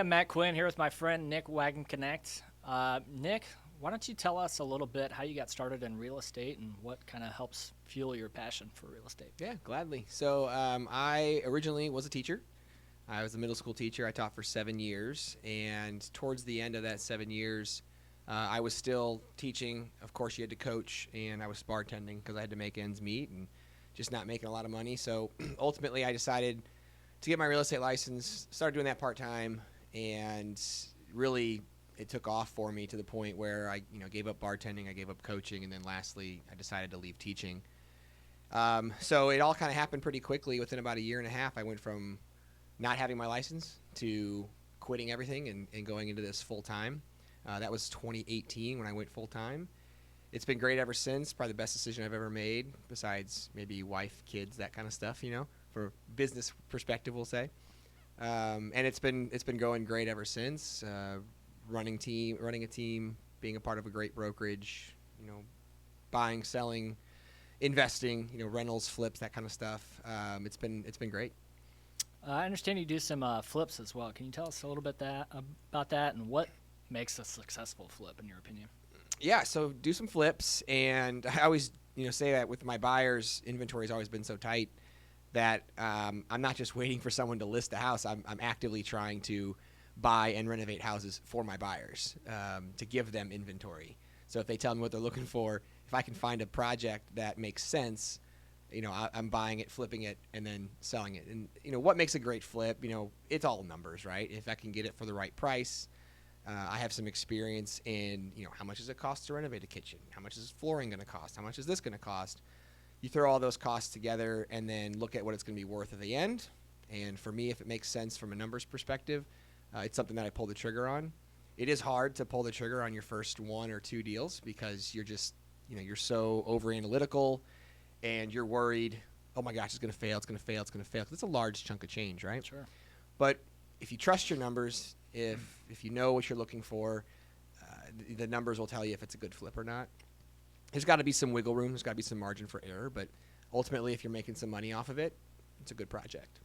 I'm Matt Quinn here with my friend Nick Wagon Connect. Nick, why don't you tell us a little bit how you got started in real estate and what kind of helps fuel your passion for real estate? Yeah, gladly. I originally was a teacher. I was a middle school teacher. I taught for 7 years. And towards the end of that 7 years, I was still teaching. Of course, you had to coach, and I was bartending because I had to make ends meet and just not making a lot of money. So ultimately, I decided to get my real estate license, started doing that part time, and really it took off for me to the point where I gave up bartending, I gave up coaching, and then lastly, I decided to leave teaching. So it all kind of happened pretty quickly. Within about a year and a half, I went from not having my license to quitting everything and going into this full time. That was 2018 when I went full time. It's been great ever since. Probably the best decision I've ever made, besides maybe wife, kids, that kind of stuff. For business perspective, we'll say. And it's been going great ever since. Running a team, being a part of a great brokerage. Buying, selling, investing, rentals, flips, that kind of stuff. It's been great. I understand you do some flips as well. Can you tell us a little bit about that and what makes a successful flip in your opinion? Yeah, so do some flips, and I always say that with my buyers, inventory has always been so tight that I'm not just waiting for someone to list a house. I'm actively trying to buy and renovate houses for my buyers to give them inventory. So if they tell me what they're looking for, if I can find a project that makes sense, I'm buying it, flipping it, and then selling it. And what makes a great flip? It's all numbers, right? If I can get it for the right price. I have some experience in, how much does it cost to renovate a kitchen? How much is flooring going to cost? How much is this going to cost? You throw all those costs together and then look at what it's going to be worth at the end. And for me, if it makes sense from a numbers perspective, it's something that I pull the trigger on. It is hard to pull the trigger on your first one or two deals because you're just, you're so over analytical and you're worried, oh my gosh, it's going to fail, it's going to fail, it's going to fail. 'Cause it's a large chunk of change, right? Sure. But if you trust your numbers, if you know what you're looking for, the numbers will tell you if it's a good flip or not. There's got to be some wiggle room. There's got to be some margin for error. But ultimately, if you're making some money off of it, it's a good project.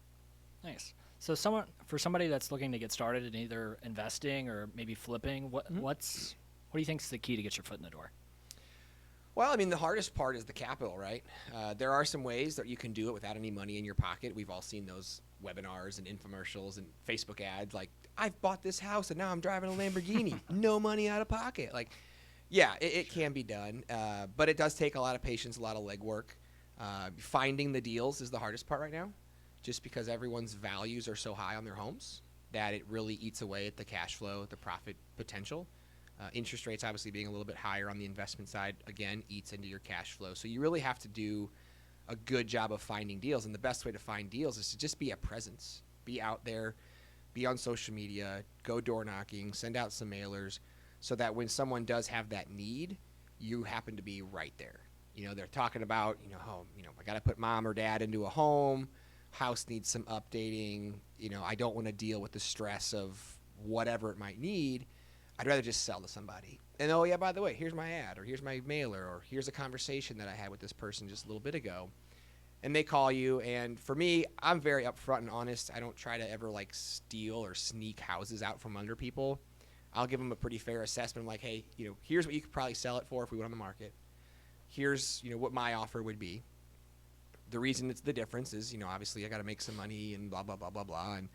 Nice. So for somebody that's looking to get started in either investing or maybe flipping, what do you think is the key to get your foot in the door? Well, I mean, the hardest part is the capital, right? There are some ways that you can do it without any money in your pocket. We've all seen those webinars and infomercials and Facebook ads like, I've bought this house and now I'm driving a Lamborghini. No money out of pocket. Like, yeah, it can be done, but it does take a lot of patience, a lot of legwork. Finding the deals is the hardest part right now, just because everyone's values are so high on their homes that it really eats away at the cash flow, the profit potential. Interest rates obviously being a little bit higher on the investment side, again, eats into your cash flow. So you really have to do a good job of finding deals. And the best way to find deals is to just be a presence. Be out there, be on social media, go door knocking, send out some mailers so that when someone does have that need, you happen to be right there. They're talking about, I got to put mom or dad into a home. House needs some updating. I don't want to deal with the stress of whatever it might need. I'd rather just sell to somebody. And oh yeah, by the way, here's my ad, or here's my mailer, or here's a conversation that I had with this person just a little bit ago. And they call you, and for me, I'm very upfront and honest. I don't try to ever steal or sneak houses out from under people. I'll give them a pretty fair assessment. I'm like, hey, here's what you could probably sell it for if we went on the market. Here's, what my offer would be. The reason it's the difference is, obviously I got to make some money and blah, blah, blah, blah, blah. And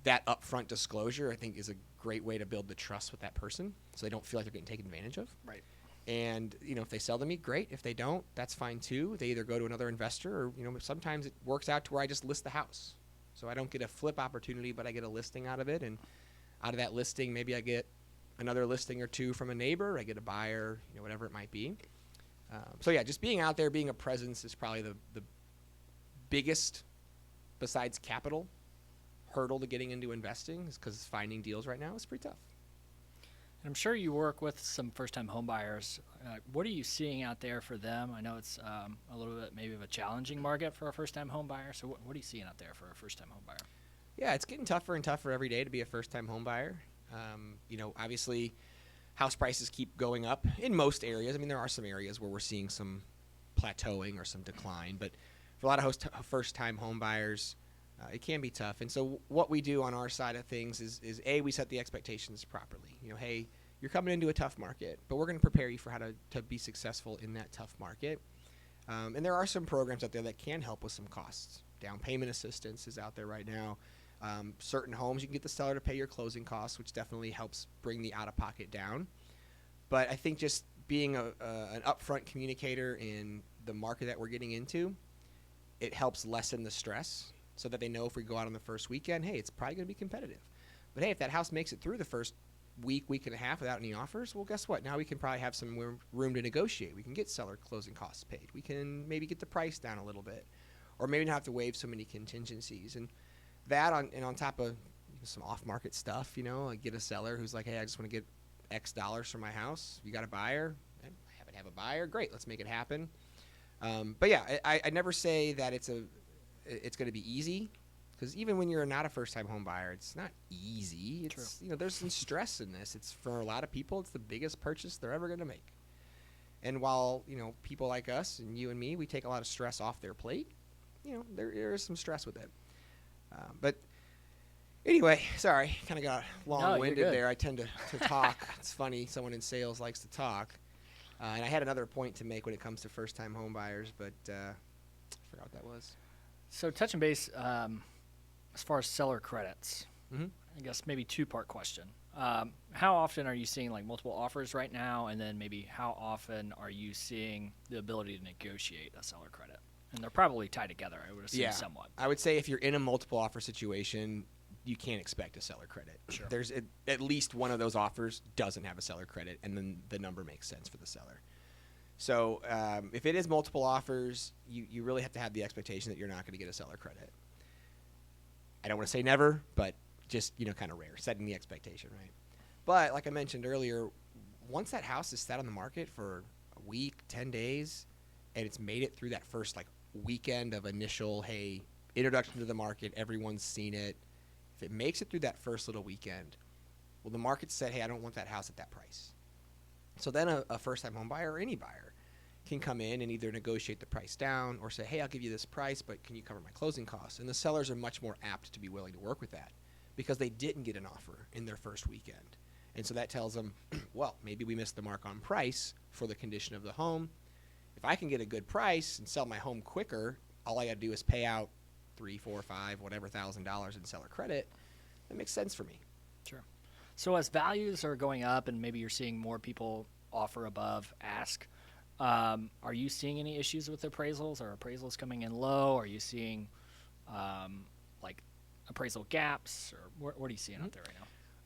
that upfront disclosure, I think, is a great way to build the trust with that person so they don't feel like they're getting taken advantage of. Right. And, if they sell to me, great. If they don't, that's fine too. They either go to another investor or, sometimes it works out to where I just list the house. So I don't get a flip opportunity, but I get a listing out of it. And out of that listing, maybe I get another listing or two from a neighbor. I get a buyer, whatever it might be. So yeah, just being out there, being a presence is probably the biggest, besides capital, hurdle to getting into investing, is because finding deals right now is pretty tough. And I'm sure you work with some first-time home buyers. What are you seeing out there for them? I know it's a little bit maybe of a challenging market for a first-time home buyer. So what are you seeing out there for a first-time home buyer? Yeah, it's getting tougher and tougher every day to be a first-time home buyer. Obviously, house prices keep going up in most areas. I mean, there are some areas where we're seeing some plateauing or some decline, but for a lot of first-time home buyers, It can be tough. And so what we do on our side of things is A, we set the expectations properly. Hey, you're coming into a tough market, but we're going to prepare you for how to be successful in that tough market. And there are some programs out there that can help with some costs. Down payment assistance is out there right now. Certain homes, you can get the seller to pay your closing costs, which definitely helps bring the out-of-pocket down. But I think just being an upfront communicator in the market that we're getting into, it helps lessen the stress so that they know if we go out on the first weekend, hey, it's probably going to be competitive. But, hey, if that house makes it through the first week and a half without any offers, well, guess what? Now we can probably have some room to negotiate. We can get seller closing costs paid. We can maybe get the price down a little bit, or maybe not have to waive so many contingencies. And that on top of some off-market stuff, like get a seller who's like, hey, I just want to get X dollars for my house. You got a buyer? I happen to have a buyer. Great, let's make it happen. But yeah, I never say that it's going to be easy, because even when you're not a first-time home buyer, it's not easy. It's there's some stress in this. It's, for a lot of people, it's the biggest purchase they're ever going to make. And while people like us and you and me, we take a lot of stress off their plate, there is some stress with it. But anyway, sorry, kind of got long-winded there. I tend to talk. It's funny, someone in sales likes to talk. And I had another point to make when it comes to first-time home buyers, but I forgot what that was. So touching base, as far as seller credits, Mm-hmm. I guess maybe two-part question. How often are you seeing like multiple offers right now, and then maybe how often are you seeing the ability to negotiate a seller credit? And they're probably tied together, I would assume, somewhat. I would say if you're in a multiple offer situation, you can't expect a seller credit. Sure. There's at least one of those offers doesn't have a seller credit, and then the number makes sense for the seller. So if it is multiple offers, you really have to have the expectation that you're not going to get a seller credit. I don't want to say never, but just kind of rare, setting the expectation, right? But like I mentioned earlier, once that house is set on the market for a week, 10 days, and it's made it through that first weekend of initial, hey, introduction to the market, everyone's seen it. If it makes it through that first little weekend, well, the market said, hey, I don't want that house at that price. So then a first-time home buyer or any buyer can come in and either negotiate the price down or say, hey, I'll give you this price, but can you cover my closing costs? And the sellers are much more apt to be willing to work with that because they didn't get an offer in their first weekend. And so that tells them, well, maybe we missed the mark on price for the condition of the home. If I can get a good price and sell my home quicker, all I got to do is pay out $3, $4, $5, whatever $1,000 in seller credit. That makes sense for me. Sure. So as values are going up and maybe you're seeing more people offer above ask, are you seeing any issues with appraisals? Are appraisals coming in low? Are you seeing appraisal gaps? Or what are you seeing out there right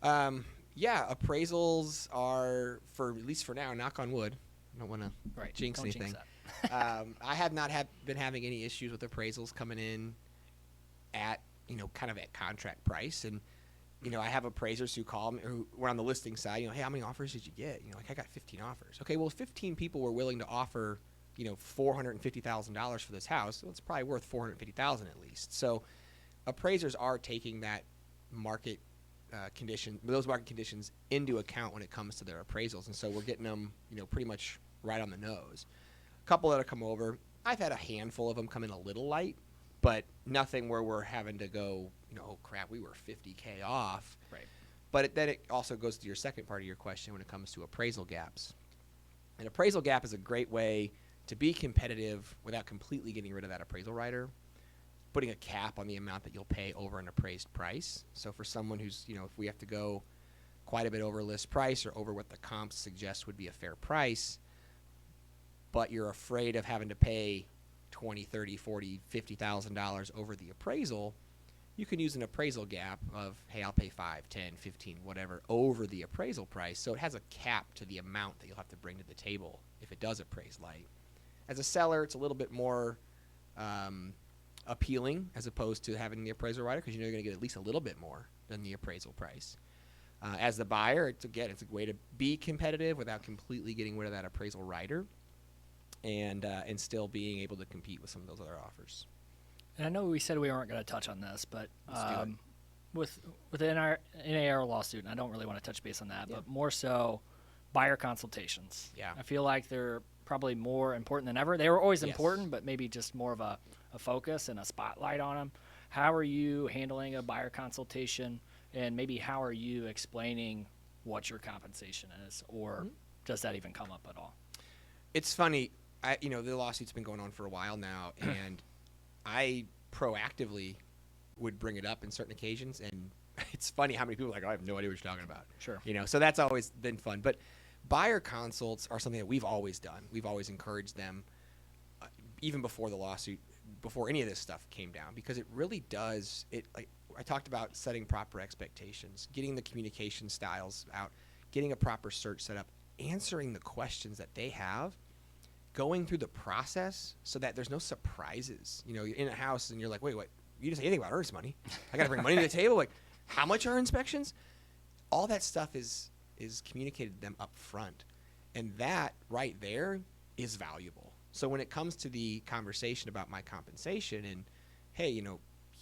now? Yeah, appraisals are, at least for now, knock on wood. I don't want to jinx anything. I have not been having any issues with appraisals coming in at, kind of at contract price. And, I have appraisers who call me, who were on the listing side, hey, how many offers did you get? I got 15 offers. Okay, well, 15 people were willing to offer, $450,000 for this house. So it's probably worth $450,000 at least. So appraisers are taking that market those market conditions into account when it comes to their appraisals. And so we're getting them, pretty much right on the nose. A couple that have come over, I've had a handful of them come in a little light, but nothing where we're having to go, oh crap, we were $50K off. Right. But then it also goes to your second part of your question when it comes to appraisal gaps. An appraisal gap is a great way to be competitive without completely getting rid of that appraisal rider, putting a cap on the amount that you'll pay over an appraised price. So for someone who's, if we have to go quite a bit over list price or over what the comps suggest would be a fair price, but you're afraid of having to pay $20, $30, $40, $50,000 over the appraisal, you can use an appraisal gap of, hey, I'll pay 5, 10, 15, whatever, over the appraisal price. So it has a cap to the amount that you'll have to bring to the table if it does appraise light. As a seller, it's a little bit more appealing as opposed to having the appraisal rider because you're going to get at least a little bit more than the appraisal price. As the buyer, it's a way to be competitive without completely getting rid of that appraisal rider and still being able to compete with some of those other offers. And I know we said we weren't going to touch on this, but with the NAR lawsuit, and I don't really want to touch base on that, but more so buyer consultations. Yeah. I feel like they're probably more important than ever. They were always important, but maybe just more of a focus and a spotlight on them. how are you handling a buyer consultation, and maybe how are you explaining what your compensation is, or does that even come up at all? It's funny. The lawsuit's been going on for a while now, and I proactively would bring it up in certain occasions, and it's funny how many people are like, oh, I have no idea what you're talking about. Sure. So that's always been fun. But buyer consults are something that we've always done. We've always encouraged them, even before the lawsuit, before any of this stuff came down, because it really does. Like I talked about, setting proper expectations, getting the communication styles out, getting a proper search set up, answering the questions that they have, going through the process so that there's no surprises. You're in a house and you're like, wait, what? You didn't say anything about earnest money. I got to bring money to the table. Like, how much are inspections? All that stuff is communicated to them up front. And that right there is valuable. So when it comes to the conversation about my compensation and, hey,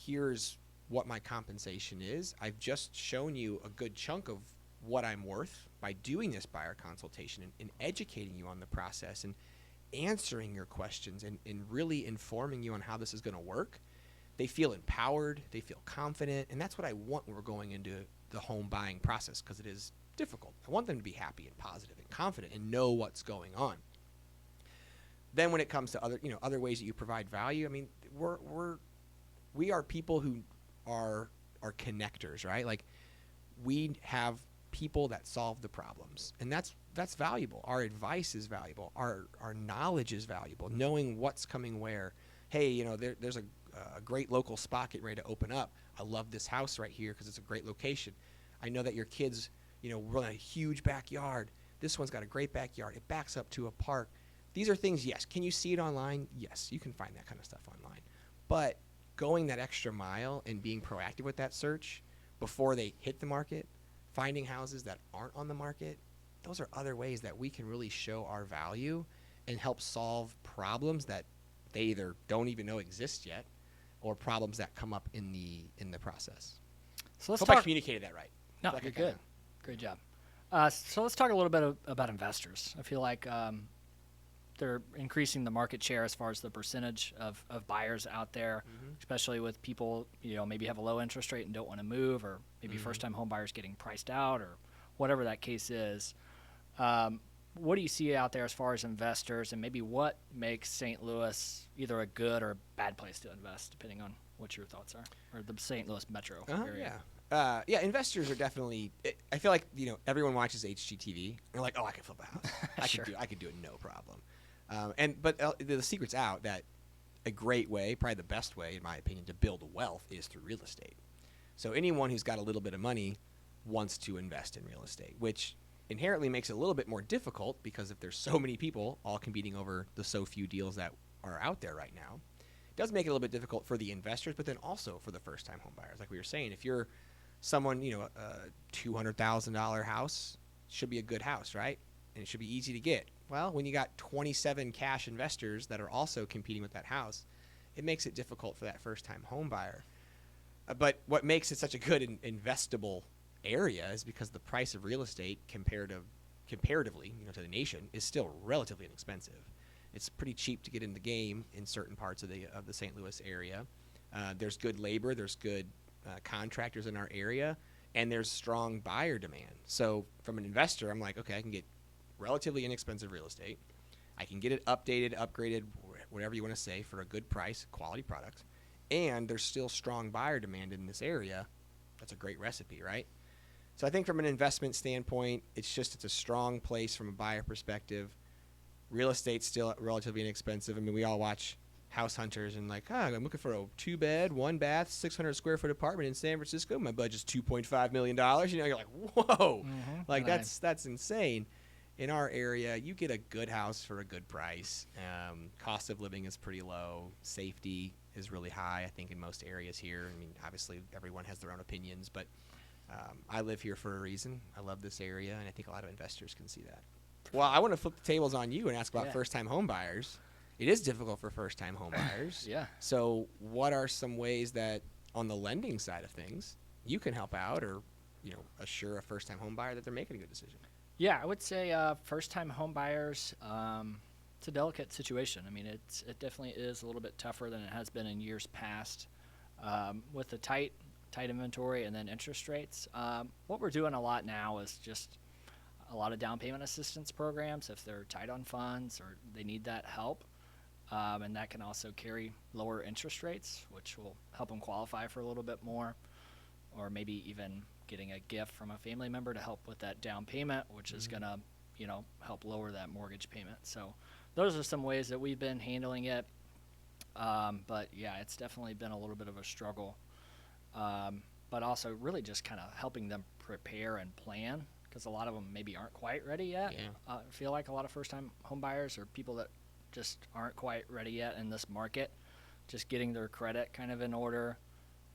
here's what my compensation is, I've just shown you a good chunk of what I'm worth by doing this buyer consultation and educating you on the process and answering your questions and really informing you on how this is going to work. They feel empowered, they feel confident, and that's what I want when we're going into the home buying process, because it is difficult. I want them to be happy and positive and confident and know what's going on. Then when it comes to other ways that you provide value, I mean, we are people who are connectors, right? Like, we have people that solve the problems, and that's valuable. Our advice is valuable. Our knowledge is valuable. Knowing what's coming where. Hey, there's a great local spot getting ready to open up. I love this house right here because it's a great location. I know that your kids, run a huge backyard. This one's got a great backyard. It backs up to a park. These are things, yes. Can you see it online? Yes, you can find that kind of stuff online. But going that extra mile and being proactive with that search before they hit the market, finding houses that aren't on the market, those are other ways that we can really show our value and help solve problems that they either don't even know exist yet, or problems that come up in the process. So let's Hope talk. I communicated that right. No, Like you're I kinda- good. Great job. So let's talk a little bit about investors. I feel like they're increasing the market share as far as the percentage of buyers out there, especially with people, maybe have a low interest rate and don't want to move, or maybe first-time home buyers getting priced out, or whatever that case is. What do you see out there as far as investors, and maybe what makes St. Louis either a good or a bad place to invest, depending on what your thoughts are, or the St. Louis metro area? Yeah. Investors are definitely. I feel like everyone watches HGTV and they're like, oh, I can flip a house. Sure. I could do it no problem. But the secret's out that a great way, probably the best way, in my opinion, to build wealth is through real estate. So anyone who's got a little bit of money wants to invest in real estate, which inherently makes it a little bit more difficult, because if there's so many people all competing over the so few deals that are out there right now, it does make it a little bit difficult for the investors, but then also for the first-time home buyers. Like we were saying, if you're someone, a $200,000 house should be a good house, right? And it should be easy to get. Well, when you got 27 cash investors that are also competing with that house, it makes it difficult for that first-time home buyer. But what makes it such a good investable area is because the price of real estate comparatively, to the nation, is still relatively inexpensive. It's pretty cheap to get in the game in certain parts of the St. Louis area. There's good labor, there's good contractors in our area, and there's strong buyer demand. So from an investor, I'm like, okay, I can get relatively inexpensive real estate. I can get it updated, upgraded, whatever you want to say, for a good price, quality product, and there's still strong buyer demand in this area. That's a great recipe, right? So I think from an investment standpoint, it's a strong place from a buyer perspective. Real estate's still relatively inexpensive. I mean, we all watch House Hunters and like, I'm looking for a 2-bed, 1-bath, 600 square foot apartment in San Francisco. My budget's $2.5 million. You're like, whoa, like that's insane. In our area, you get a good house for a good price. Cost of living is pretty low. Safety is really high, I think, in most areas here. I mean, obviously, everyone has their own opinions, but I live here for a reason. I love this area, and I think a lot of investors can see that. Well, I want to flip the tables on you and ask about first-time home buyers. It is difficult for first-time home buyers. Yeah. So what are some ways that, on the lending side of things, you can help out or, assure a first-time home buyer that they're making a good decision? Yeah, I would say first-time home buyers, it's a delicate situation. I mean, it definitely is a little bit tougher than it has been in years past. With the tight inventory and then interest rates. What we're doing a lot now is just a lot of down payment assistance programs if they're tight on funds or they need that help. And that can also carry lower interest rates, which will help them qualify for a little bit more, or maybe even getting a gift from a family member to help with that down payment, which is going to, help lower that mortgage payment. So those are some ways that we've been handling it. But yeah, it's definitely been a little bit of a struggle. But also really just kind of helping them prepare and plan, because a lot of them maybe aren't quite ready yet. Yeah. I feel like a lot of first-time home buyers are people that just aren't quite ready yet in this market, just getting their credit kind of in order,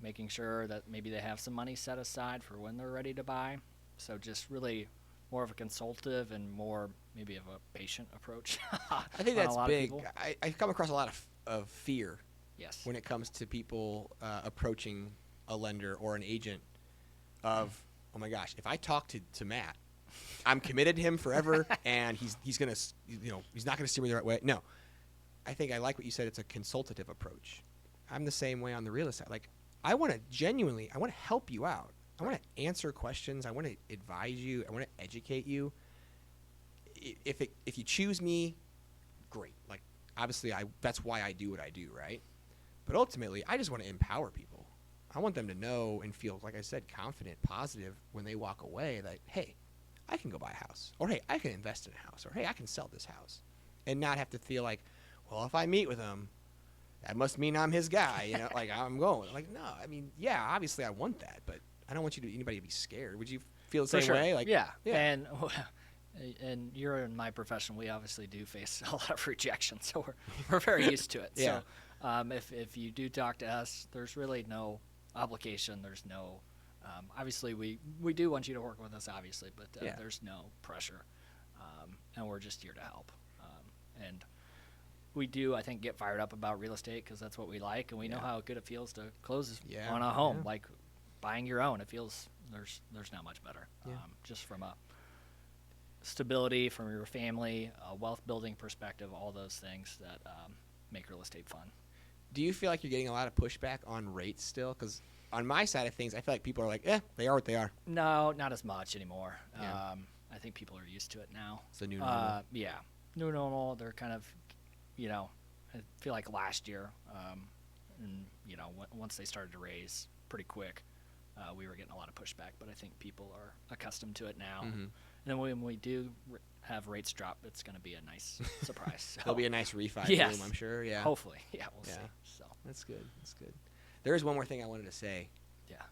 making sure that maybe they have some money set aside for when they're ready to buy. So just really more of a consultative and more maybe of a patient approach. I think on a that's lot of big. people. I come across a lot of fear Yes. when it comes to people approaching a lender or an agent of, oh my gosh, if I talk to Matt, I'm committed to him forever, and he's gonna, he's not gonna steer me the right way. No, I think I like what you said. It's a consultative approach. I'm the same way on the real estate. Like, I want to help you out. I want to answer questions. I want to advise you. I want to educate you. If you choose me, great. Like, obviously, that's why I do what I do, right? But ultimately, I just want to empower people. I want them to know and feel, like I said, confident, positive when they walk away that, hey, I can go buy a house, or hey, I can invest in a house, or hey, I can sell this house, and not have to feel like, well, if I meet with him, that must mean I'm his guy, like I'm going. Like, no, I mean, yeah, obviously I want that, but I don't want anybody to be scared. Would you feel the For same sure. way? Like, yeah. yeah. And you're in my profession. We obviously do face a lot of rejection, so we're very used to it. Yeah. So if you do talk to us, there's really no obligation. There's no obviously we do want you to work with us, obviously, but Yeah. there's no pressure, and we're just here to help. And we do, I think, get fired up about real estate because that's what we like, and we know Yeah. how good it feels to close Yeah, on a home. yeah. Like buying your own, it feels there's not much better. Yeah. Just from a stability, from your family, a wealth building perspective, all those things that make real estate fun. Do you feel like you're getting a lot of pushback on rates still? Because on my side of things, I feel like people are like, they are what they are. No, not as much anymore. Yeah. I think people are used to it now. It's the new normal. Yeah, new normal. They're kind of, I feel like last year, and once they started to raise pretty quick, we were getting a lot of pushback. But I think people are accustomed to it now. Mhm. And then when we do have rates drop, it's going to be a nice surprise. So, There'll be a nice refi Yes. boom, I'm sure. Yeah. hopefully, we'll Yeah. see. So, That's good. That's good. There is one more thing I wanted to say. yeah.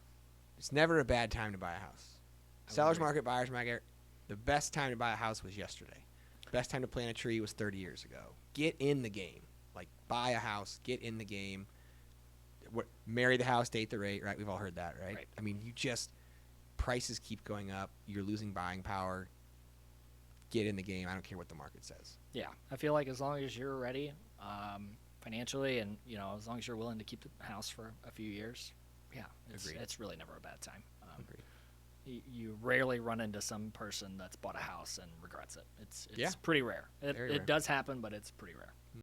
It's never a bad time to buy a house. I would Seller's agree. market, buyer's market. The best time to buy a house was yesterday. Best time to plant a tree was 30 years ago. Get in the game. Like, buy a house. Get in the game. Marry the house, date the rate, right? We've all heard that, right? Right. I mean, prices keep going up. You're losing buying power. Get in the game. I don't care what the market says. Yeah, I feel like as long as you're ready financially, and as long as you're willing to keep the house for a few years, Agreed. it's really never a bad time. Agreed. You rarely run into some person that's bought a house and regrets it. It's Yeah. pretty rare. Very rare. It does happen, but it's pretty rare.